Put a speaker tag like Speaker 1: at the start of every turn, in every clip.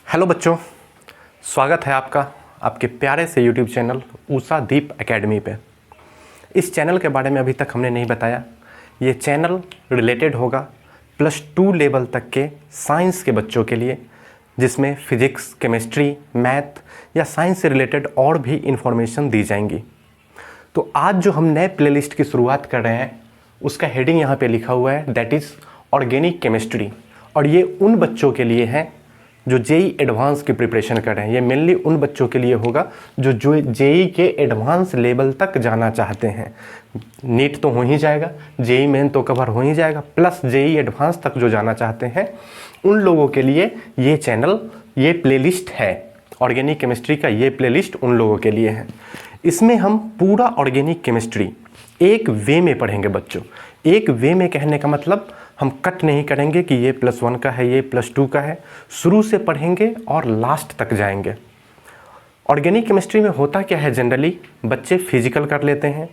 Speaker 1: Hello बच्चों, स्वागत है आपका आपके प्यारे से यूट्यूब चैनल उषादीप एकेडमी पे। इस चैनल के बारे में अभी तक हमने नहीं बताया। ये चैनल रिलेटेड होगा +2 लेवल तक के साइंस के बच्चों के लिए, जिसमें फिजिक्स, केमिस्ट्री, मैथ या साइंस से रिलेटेड और भी इंफॉर्मेशन दी जाएंगी। तो आज जो हम नए प्लेलिस्ट की शुरुआत कर रहे हैं उसका हेडिंग यहाँ पे लिखा हुआ है, दैट इज़ ऑर्गेनिक केमिस्ट्री। और ये उन बच्चों के लिए है जो जेई एडवांस की प्रिपरेशन कर रहे हैं। ये मेनली उन बच्चों के लिए होगा जो जेई के एडवांस लेवल तक जाना चाहते हैं। नीट तो हो ही जाएगा, जेई मेन तो कवर हो ही जाएगा, प्लस जेई एडवांस तक जो जाना चाहते हैं उन लोगों के लिए ये चैनल, ये प्लेलिस्ट है। ऑर्गेनिक केमिस्ट्री का ये प्लेलिस्ट उन लोगों के लिए है। इसमें हम पूरा ऑर्गेनिक केमिस्ट्री एक वे में पढ़ेंगे बच्चों। एक वे में कहने का मतलब हम कट नहीं करेंगे कि ये +1 का है, ये +2 का है। शुरू से पढ़ेंगे और लास्ट तक जाएंगे। ऑर्गेनिक केमिस्ट्री में होता क्या है, जनरली बच्चे फिजिकल कर लेते हैं,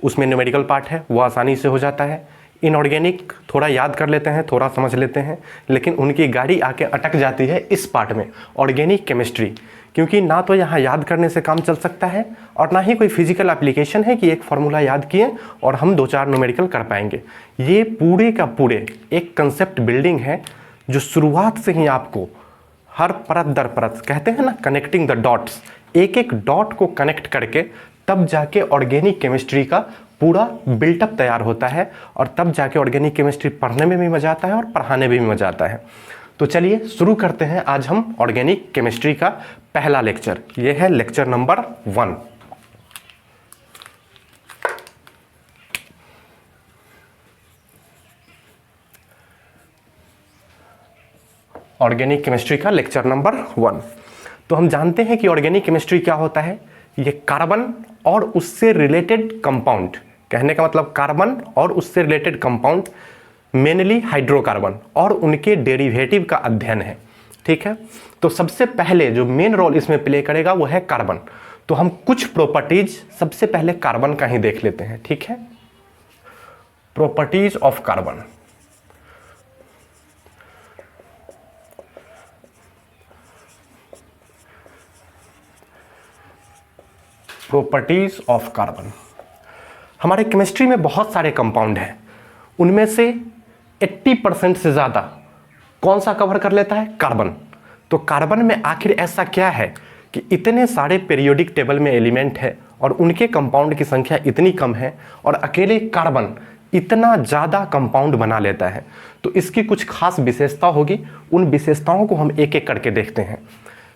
Speaker 1: उसमें न्यूमेरिकल पार्ट है, वो आसानी से हो जाता है। इनऑर्गेनिक थोड़ा याद कर लेते हैं, थोड़ा समझ लेते हैं, लेकिन उनकी गाड़ी आके अटक जाती है इस पार्ट में, ऑर्गेनिक केमिस्ट्री। क्योंकि ना तो यहाँ याद करने से काम चल सकता है और ना ही कोई फिजिकल एप्लीकेशन है कि एक फार्मूला याद किए और हम 2-4 न्यूमेरिकल कर पाएंगे। ये पूरे का पूरे एक कंसेप्ट बिल्डिंग है जो शुरुआत से ही आपको हर परत दर परत, कहते हैं ना कनेक्टिंग द डॉट्स, एक एक डॉट को कनेक्ट करके तब जाके ऑर्गेनिक केमिस्ट्री का पूरा बिल्टअप तैयार होता है और तब जाके ऑर्गेनिक केमिस्ट्री पढ़ने में भी मज़ा आता है और पढ़ाने में भी मज़ा आता है। तो चलिए शुरू करते हैं आज हम ऑर्गेनिक केमिस्ट्री का पहला लेक्चर। ये है लेक्चर नंबर 1। ऑर्गेनिक केमिस्ट्री का लेक्चर नंबर 1। तो हम जानते हैं कि ऑर्गेनिक केमिस्ट्री क्या होता है। ये कार्बन और उससे रिलेटेड कंपाउंड, कहने का मतलब कार्बन और उससे रिलेटेड कंपाउंड, मेनली हाइड्रोकार्बन और उनके डेरिवेटिव का अध्ययन है। ठीक है, तो सबसे पहले जो मेन रोल इसमें प्ले करेगा वो है कार्बन। तो हम कुछ प्रॉपर्टीज सबसे पहले कार्बन का ही देख लेते हैं। ठीक है, properties of carbon. Properties of carbon. हमारे केमिस्ट्री में बहुत सारे कंपाउंड हैं, उनमें से 80% से ज़्यादा कौन सा कवर कर लेता है? कार्बन। तो कार्बन में आखिर ऐसा क्या है कि इतने सारे पीरियोडिक टेबल में एलिमेंट है और उनके कंपाउंड की संख्या इतनी कम है और अकेले कार्बन इतना ज़्यादा कंपाउंड बना लेता है? तो इसकी कुछ खास विशेषता होगी, उन विशेषताओं को हम एक एक करके देखते हैं।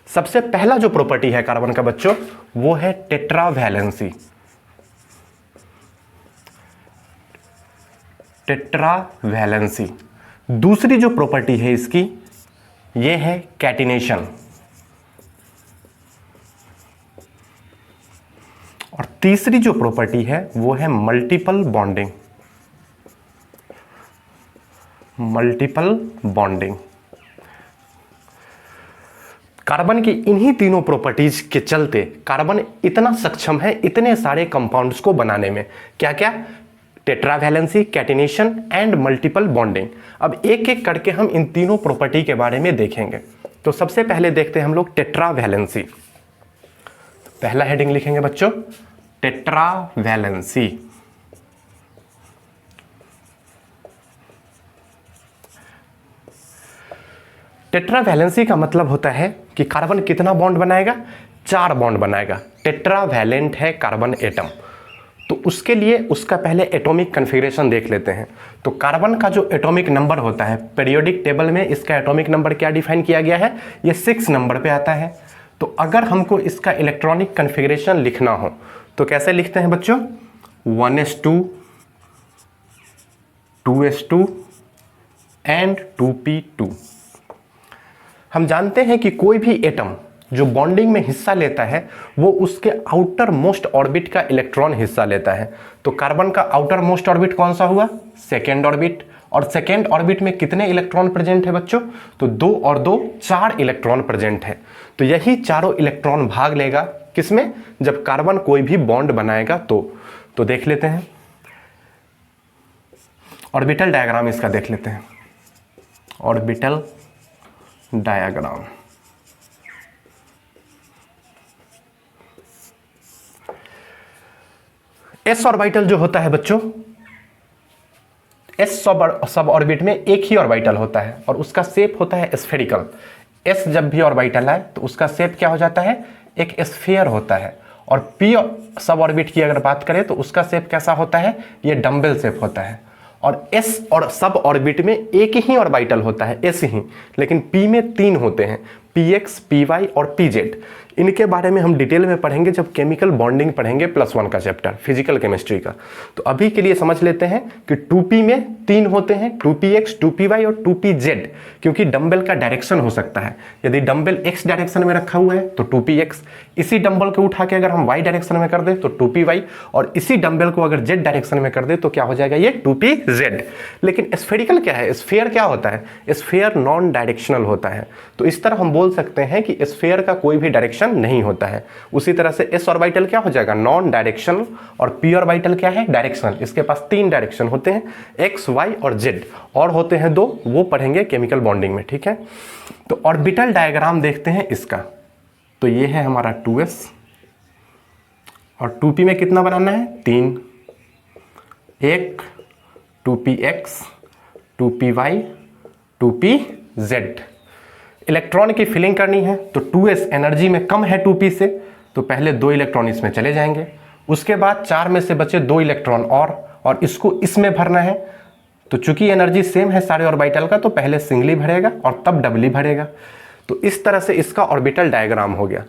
Speaker 1: सबसे पहला जो प्रॉपर्टी है कार्बन का बच्चों, वो है टेट्रावैलेंसी। टेट्रावैलेंसी। दूसरी जो प्रॉपर्टी है इसकी, ये है कैटिनेशन। और तीसरी जो प्रॉपर्टी है वो है multiple bonding. Multiple bonding. Carbon की इन्हीं तीनों प्रॉपर्टीज के चलते कार्बन इतना सक्षम है इतने सारे कंपाउंड्स को बनाने में। क्या क्या? Tetravalency, catenation and multiple bonding. अब एक एक करके हम इन तीनों प्रॉपर्टी के बारे में देखेंगे। तो सबसे पहले देखते हैं हम लोग टेट्रावैलेंसी। पहला हेडिंग लिखेंगे बच्चों, टेट्रावैलेंसी। टेट्रावैलेंसी का मतलब होता है कि कार्बन कितना बॉन्ड बनाएगा? 4 बॉन्ड बनाएगा। टेट्रावैलेंट है कार्बन एटम, तो उसके लिए उसका पहले एटॉमिक कन्फिगरेशन देख लेते हैं। तो कार्बन का जो एटॉमिक नंबर होता है, पीरियोडिक टेबल में इसका एटॉमिक नंबर क्या डिफाइन किया गया है? ये 6 नंबर पे आता है। तो अगर हमको इसका इलेक्ट्रॉनिक कन्फिगरेशन लिखना हो तो कैसे लिखते हैं बच्चों? 1s2, 2s2 and 2p2। हम जानते हैं कि कोई भी एटम जो बॉन्डिंग में हिस्सा लेता है वो उसके आउटर मोस्ट ऑर्बिट का इलेक्ट्रॉन हिस्सा लेता है। तो कार्बन का आउटर मोस्ट ऑर्बिट कौन सा हुआ? Second orbit. और सेकेंड ऑर्बिट में कितने इलेक्ट्रॉन प्रेजेंट है बच्चों? तो 2 और 2 4 इलेक्ट्रॉन प्रेजेंट है। तो यही चारों इलेक्ट्रॉन भाग लेगा किसमें? जब कार्बन कोई भी बॉन्ड बनाएगा। तो देख लेते हैं, ऑर्बिटल डायग्राम इसका देख लेते हैं। Orbital diagram. एस ऑर्बिटल जो होता है बच्चों, एस सब ऑर्बिट में एक ही ऑर्बिटल होता है और उसका शेप होता है स्फेरिकल। एस जब भी ऑर्बिटल आए तो उसका शेप क्या हो जाता है, एक स्फीयर होता है। और पी सब ऑर्बिट की अगर बात करें तो उसका शेप कैसा होता है, ये डंबल शेप होता है। और एस और सब ऑर्बिट में एक ही ऑर्बिटल होता है, एस ही, लेकिन पी में 3 होते हैं, px, py और pz। इनके बारे में हम डिटेल में पढ़ेंगे जब केमिकल बॉन्डिंग पढ़ेंगे +1 का चैप्टर फिजिकल केमिस्ट्री का। तो अभी के लिए समझ लेते हैं कि 2p में 3 होते हैं, 2px, 2py और 2pz, क्योंकि डंबल का डायरेक्शन हो सकता है। यदि डंबल x डायरेक्शन में रखा हुआ है तो 2px, इसी डंबल को उठा के अगर हम y डायरेक्शन में कर दें तो 2py, और इसी डंबल को अगर z डायरेक्शन में कर दें तो क्या हो जाएगा, ये 2pz। लेकिन स्फेरिकल क्या है, स्फीयर क्या होता है, स्फीयर नॉन डायरेक्शनल होता है। तो इस तरह हम बोल सकते हैं कि स्फीयर का कोई भी डायरेक्शन नहीं होता है। उसी तरह से एस ऑर्बिटल क्या हो जाएगा, नॉन डायरेक्शनल, और पी ऑर्बिटल क्या है, डायरेक्शनल। इसके पास 3 डायरेक्शन होते हैं, एक्स, वाई और जेड, और होते हैं 2, वो पढ़ेंगे केमिकल बॉन्डिंग में, ठीक है। तो ऑर्बिटल डायग्राम देखते हैं इसका। तो ये है हमारा 2s, और 2p में कितना बनाना है, 3, एक 2px, 2py, 2pz। इलेक्ट्रॉन की फिलिंग करनी है तो 2s एनर्जी में कम है 2p से, तो पहले 2 इलेक्ट्रॉन इसमें चले जाएंगे। उसके बाद 4 में से बचे 2 इलेक्ट्रॉन और इसको इसमें भरना है। तो चूंकि एनर्जी सेम है सारे ऑर्बिटल का, तो पहले सिंगली भरेगा और तब डबली भरेगा। तो इस तरह से इसका ऑर्बिटल डायग्राम हो गया।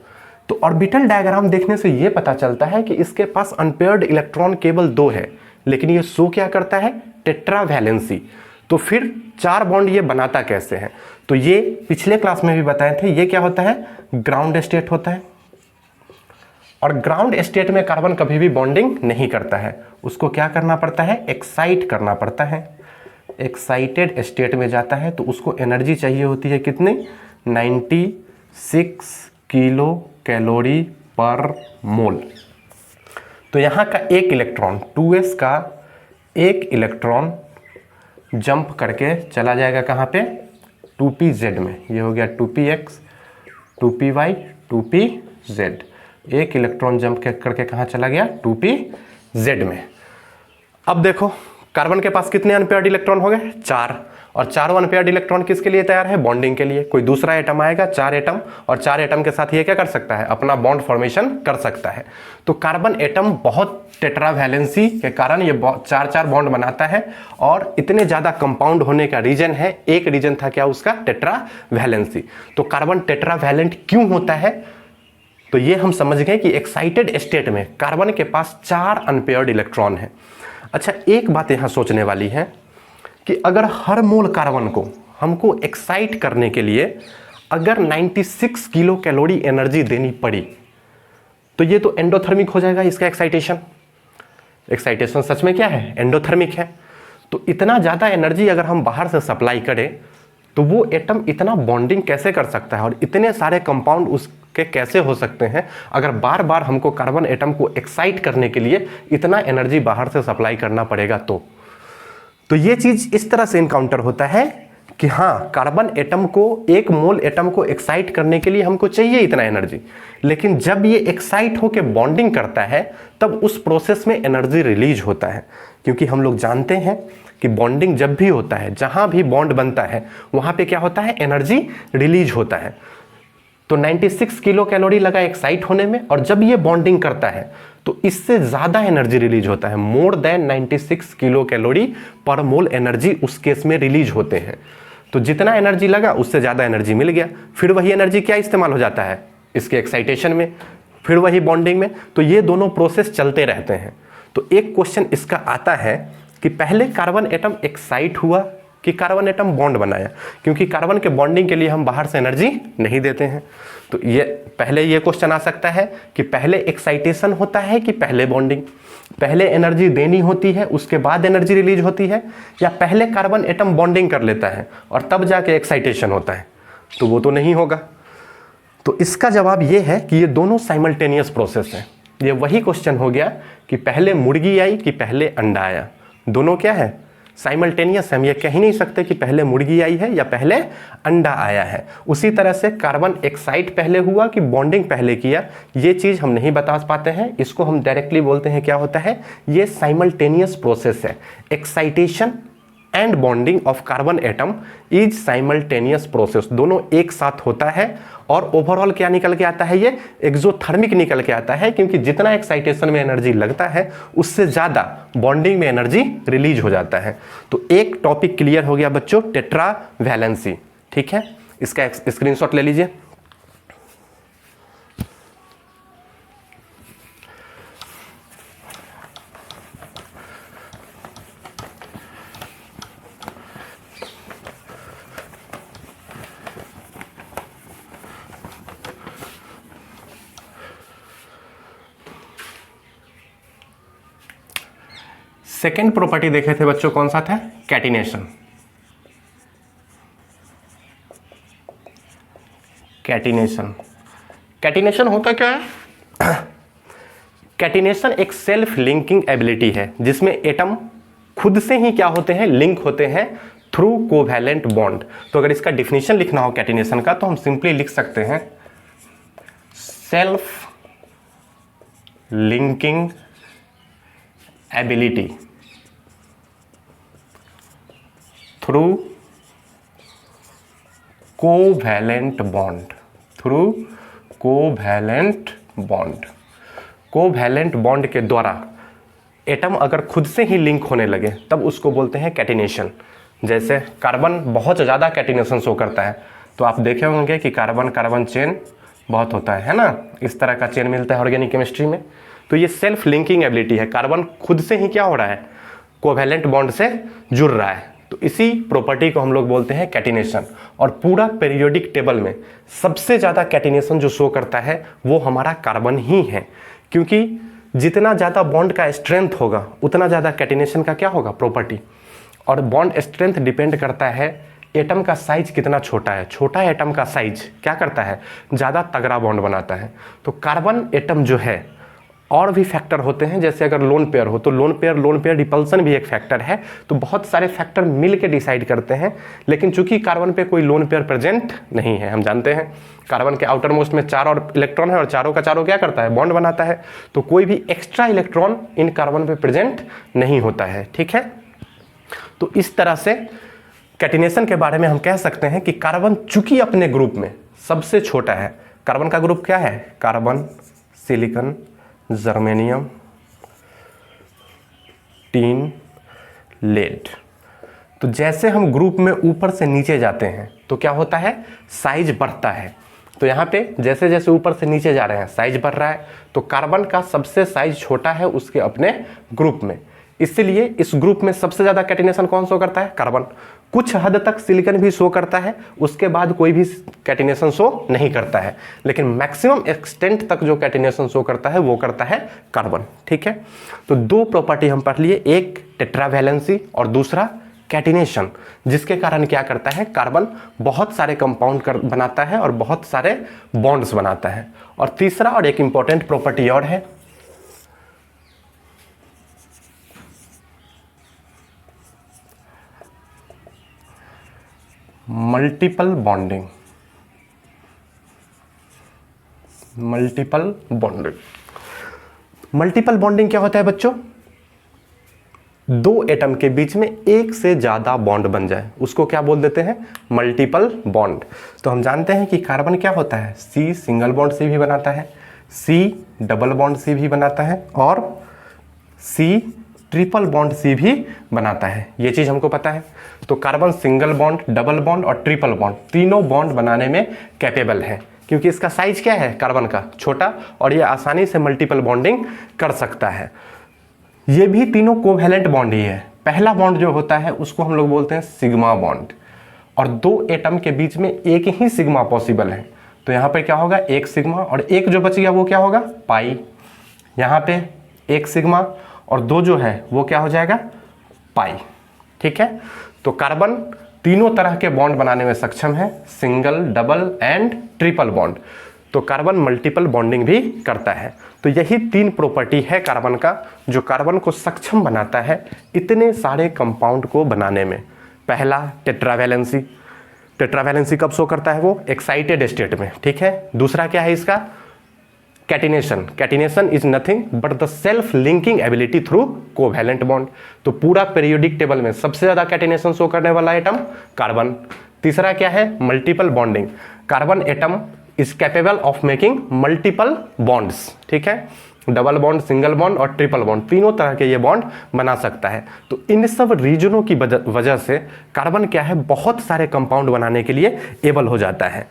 Speaker 1: तो ऑर्बिटल डायग्राम देखने से यह पता चलता है कि इसके पास अनपेयर्ड इलेक्ट्रॉन केवल 2 है, लेकिन ये शो क्या करता है, टेट्रावैलेंसी। तो फिर 4 बॉन्ड ये बनाता कैसे है, तो ये पिछले क्लास में भी बताए थे। ये क्या होता है, ग्राउंड स्टेट होता है, और ग्राउंड स्टेट में कार्बन कभी भी बॉन्डिंग नहीं करता है, उसको क्या करना पड़ता है, एक्साइट करना पड़ता है। एक्साइटेड स्टेट में जाता है तो उसको एनर्जी चाहिए होती है कितनी, 96 किलो कैलोरी पर मोल। तो यहाँ का एक इलेक्ट्रॉन, 2s का एक इलेक्ट्रॉन जंप करके चला जाएगा कहाँ पे, 2pz में। ये हो गया 2px, 2py, 2pz। एक इलेक्ट्रॉन जंप करके कहाँ चला गया, 2pz में। अब देखो कार्बन के पास कितने अनपेयर्ड इलेक्ट्रॉन हो गए, 4, और चारों अनपेयर्ड इलेक्ट्रॉन किसके लिए तैयार है, बॉन्डिंग के लिए। कोई दूसरा एटम आएगा, 4 एटम, और 4 एटम के साथ ये क्या कर सकता है, अपना बॉन्ड फॉर्मेशन कर सकता है। तो कार्बन एटम बहुत टेट्रावैलेंसी के कारण ये 4 बॉन्ड बनाता है, और इतने ज्यादा कंपाउंड होने का रीजन है, एक रीजन था क्या उसका, टेट्रावैलेंसी। तो कार्बन टेट्रावैलेंट क्यों होता है, तो ये हम समझ गए कि एक्साइटेड स्टेट में कार्बन के पास 4 अनपेयर्ड इलेक्ट्रॉन है। अच्छा, एक बात यहां सोचने वाली है कि अगर हर मोल कार्बन को हमको एक्साइट करने के लिए अगर 96 किलो कैलोरी एनर्जी देनी पड़ी, तो ये तो एंडोथर्मिक हो जाएगा इसका एक्साइटेशन। एक्साइटेशन सच में क्या है, एंडोथर्मिक है। तो इतना ज़्यादा एनर्जी अगर हम बाहर से सप्लाई करें तो वो एटम इतना बॉन्डिंग कैसे कर सकता है, और इतने सारे कंपाउंड उसके कैसे हो सकते हैं अगर बार बार हमको कार्बन एटम को एक्साइट करने के लिए इतना एनर्जी बाहर से सप्लाई करना पड़ेगा। तो ये चीज़ इस तरह से इनकाउंटर होता है कि हाँ, कार्बन एटम को, एक मोल एटम को एक्साइट करने के लिए हमको चाहिए इतना एनर्जी, लेकिन जब ये एक्साइट होकर बॉन्डिंग करता है तब उस प्रोसेस में एनर्जी रिलीज होता है। क्योंकि हम लोग जानते हैं कि बॉन्डिंग जब भी होता है, जहां भी बॉन्ड बनता है वहां पे क्या होता है, एनर्जी रिलीज होता है। तो 96 किलो कैलोरी लगा एक्साइट होने में, और जब ये बॉन्डिंग करता है तो इससे ज्यादा एनर्जी रिलीज होता है, मोर देन 96 किलो कैलोरी पर मोल एनर्जी उस केस में रिलीज होते हैं। तो जितना एनर्जी लगा उससे ज्यादा एनर्जी मिल गया, फिर वही एनर्जी क्या इस्तेमाल हो जाता है, इसके एक्साइटेशन में, फिर वही बॉन्डिंग में। तो ये दोनों प्रोसेस चलते रहते हैं। तो एक क्वेश्चन इसका आता है कि पहले कार्बन एटम एक्साइट हुआ कि कार्बन एटम बॉन्ड बनाया, क्योंकि कार्बन के बॉन्डिंग के लिए हम बाहर से एनर्जी नहीं देते हैं। तो ये पहले ये क्वेश्चन आ सकता है कि पहले एक्साइटेशन होता है कि पहले बॉन्डिंग, पहले एनर्जी देनी होती है उसके बाद एनर्जी रिलीज होती है, या पहले कार्बन एटम बॉन्डिंग कर लेता है और तब जाके एक्साइटेशन होता है। तो वो तो नहीं होगा। तो इसका जवाब ये है कि ये दोनों साइमल्टेनियस प्रोसेस है। ये वही क्वेश्चन हो गया कि पहले मुर्गी आई कि पहले अंडा आया। दोनों क्या है, साइमल्टेनियस हम ये कह ही नहीं सकते कि पहले मुर्गी आई है या पहले अंडा आया है। उसी तरह से कार्बन एक्साइट पहले हुआ कि बॉन्डिंग पहले किया, ये चीज़ हम नहीं बता पाते हैं। इसको हम डायरेक्टली बोलते हैं क्या होता है, ये साइमल्टेनियस प्रोसेस है। Excitation and bonding of carbon atom is simultaneous process, दोनों एक साथ होता है और ओवरऑल क्या निकल के आता है, ये एक्सोथर्मिक निकल के आता है, क्योंकि जितना एक्साइटेशन में एनर्जी लगता है उससे ज़्यादा बॉन्डिंग में एनर्जी रिलीज हो जाता है। तो एक टॉपिक क्लियर हो गया बच्चों, टेट्रा वैलेंसी। ठीक है, इसका स्क्रीनशॉट ले लीजिए। सेकेंड प्रॉपर्टी देखे थे बच्चों, कौन सा था, कैटिनेशन। कैटिनेशन, कैटिनेशन होता क्या है? कैटिनेशन एक सेल्फ लिंकिंग एबिलिटी है जिसमें एटम खुद से ही क्या होते हैं, लिंक होते हैं थ्रू कोवैलेंट बॉन्ड। तो अगर इसका डिफिनीशन लिखना हो कैटिनेशन का तो हम सिंपली लिख सकते हैं self linking ability through covalent bond, through covalent bond. Covalent bond के द्वारा एटम अगर खुद से ही लिंक होने लगे तब उसको बोलते हैं कैटिनेशन। जैसे कार्बन बहुत ज़्यादा कैटिनेशन शो करता है, तो आप देखे होंगे कि कार्बन कार्बन चेन बहुत होता है ना, इस तरह का चेन मिलता है ऑर्गेनिक केमिस्ट्री में। तो ये सेल्फ लिंकिंग एबिलिटी है, कार्बन खुद से ही क्या हो रहा है, कोवैलेंट बॉन्ड से जुड़ रहा है। तो इसी प्रॉपर्टी को हम लोग बोलते हैं कैटिनेशन। और पूरा पीरियोडिक टेबल में सबसे ज़्यादा कैटिनेशन जो शो करता है वो हमारा कार्बन ही है, क्योंकि जितना ज़्यादा बॉन्ड का स्ट्रेंथ होगा उतना ज़्यादा कैटिनेशन का क्या होगा, प्रॉपर्टी। और बॉन्ड स्ट्रेंथ डिपेंड करता है एटम का साइज कितना छोटा है। छोटा एटम का साइज क्या करता है, ज़्यादा तगड़ा बॉन्ड बनाता है। तो कार्बन एटम जो है, और भी फैक्टर होते हैं, जैसे अगर लोन पेयर हो तो लोन पेयर रिपल्सन भी एक फैक्टर है। तो बहुत सारे फैक्टर मिल के डिसाइड करते हैं, लेकिन चूंकि कार्बन पे कोई लोन पेयर प्रेजेंट नहीं है, हम जानते हैं कार्बन के आउटर मोस्ट में 4 और इलेक्ट्रॉन है और चारों का चारों क्या करता है, बॉन्ड बनाता है। तो कोई भी एक्स्ट्रा इलेक्ट्रॉन इन कार्बन पे प्रेजेंट नहीं होता है। ठीक है, तो इस तरह से कैटिनेशन के बारे में हम कह सकते हैं कि कार्बन चूंकि अपने ग्रुप में सबसे छोटा है, कार्बन का ग्रुप क्या है, carbon, silicon, germanium, tin, lead. तो जैसे हम ग्रुप में ऊपर से नीचे जाते हैं तो क्या होता है, साइज बढ़ता है। तो यहाँ पे जैसे जैसे ऊपर से नीचे जा रहे हैं साइज बढ़ रहा है। तो कार्बन का सबसे साइज छोटा है उसके अपने ग्रुप में, इसलिए इस ग्रुप में सबसे ज़्यादा कैटिनेशन कौन शो करता है, कार्बन। कुछ हद तक सिलिकॉन भी शो करता है, उसके बाद कोई भी कैटिनेशन शो नहीं करता है, लेकिन मैक्सिमम एक्सटेंट तक जो कैटिनेशन शो करता है वो करता है कार्बन। ठीक है, तो दो प्रॉपर्टी हम पढ़ लिए, एक टेट्रावैलेंसी और दूसरा कैटिनेशन, जिसके कारण क्या करता है, कार्बन बहुत सारे कंपाउंड बनाता है और बहुत सारे बॉन्ड्स बनाता है। और तीसरा और एक इंपॉर्टेंट प्रॉपर्टी और है, multiple bonding. Multiple bonding, multiple bonding क्या होता है बच्चों, दो एटम के बीच में एक से ज्यादा बॉन्ड बन जाए उसको क्या बोल देते हैं, मल्टीपल बॉन्ड। तो हम जानते हैं कि कार्बन क्या होता है, C सिंगल बॉन्ड से भी बनाता है, C डबल बॉन्ड से भी बनाता है और C ट्रिपल बॉन्ड से भी बनाता है। ये चीज हमको पता है। तो carbon single bond, double bond और ट्रिपल बॉन्ड तीनों बॉन्ड बनाने में कैपेबल है, क्योंकि इसका साइज क्या है, कार्बन का छोटा, और ये आसानी से मल्टीपल बॉन्डिंग कर सकता है। ये भी तीनों कोवैलेंट बॉन्ड ही है। पहला बॉन्ड जो होता है उसको हम लोग बोलते हैं सिग्मा बॉन्ड, और दो एटम के बीच में एक ही सिग्मा पॉसिबल है। तो यहाँ पे क्या होगा, एक सिग्मा, और एक जो बच गया वो क्या होगा, पाई। यहाँ पे एक सिग्मा और दो जो है वो क्या हो जाएगा, पाई। ठीक है, तो कार्बन तीनों तरह के बॉन्ड बनाने में सक्षम है, single, double and triple bond. तो कार्बन मल्टीपल बॉन्डिंग भी करता है। तो यही 3 प्रॉपर्टी है कार्बन का जो कार्बन को सक्षम बनाता है इतने सारे कंपाउंड को बनाने में। पहला टेट्रावैलेंसी, टेट्रावैलेंसी कब शो करता है? वो एक्साइटेड स्टेट में, ठीक है। दूसरा क्या है इसका? Catenation, catenation is nothing but the self linking ability through covalent bond. तो पूरा पीरियोडिक टेबल में सबसे ज्यादा कैटिनेशन शो करने वाला एटम कार्बन। तीसरा क्या है? Multiple bonding, carbon atom is capable of making multiple bonds, ठीक है। डबल बॉन्ड, सिंगल बॉन्ड और ट्रिपल बॉन्ड, तीनों तरह के ये बॉन्ड बना सकता है। तो इन सब रीजनों की वजह से कार्बन क्या है, बहुत सारे कंपाउंड बनाने के लिए एबल हो जाता है।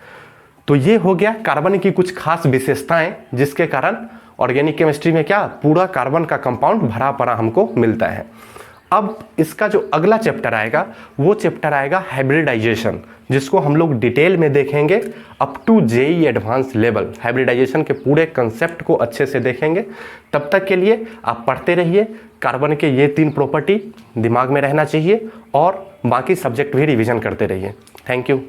Speaker 1: तो ये हो गया कार्बन की कुछ खास विशेषताएं जिसके कारण ऑर्गेनिक केमिस्ट्री में क्या पूरा कार्बन का कंपाउंड भरा पड़ा हमको मिलता है। अब इसका जो अगला चैप्टर आएगा वो चैप्टर आएगा हाइब्रिडाइजेशन, जिसको हम लोग डिटेल में देखेंगे up to JEE advance level. Hybridisation के पूरे कंसेप्ट को अच्छे से देखेंगे। तब तक के लिए आप पढ़ते रहिए। कार्बन के ये 3 प्रॉपर्टी दिमाग में रहना चाहिए और बाकी सब्जेक्ट भी रिवीजन करते रहिए। Thank you.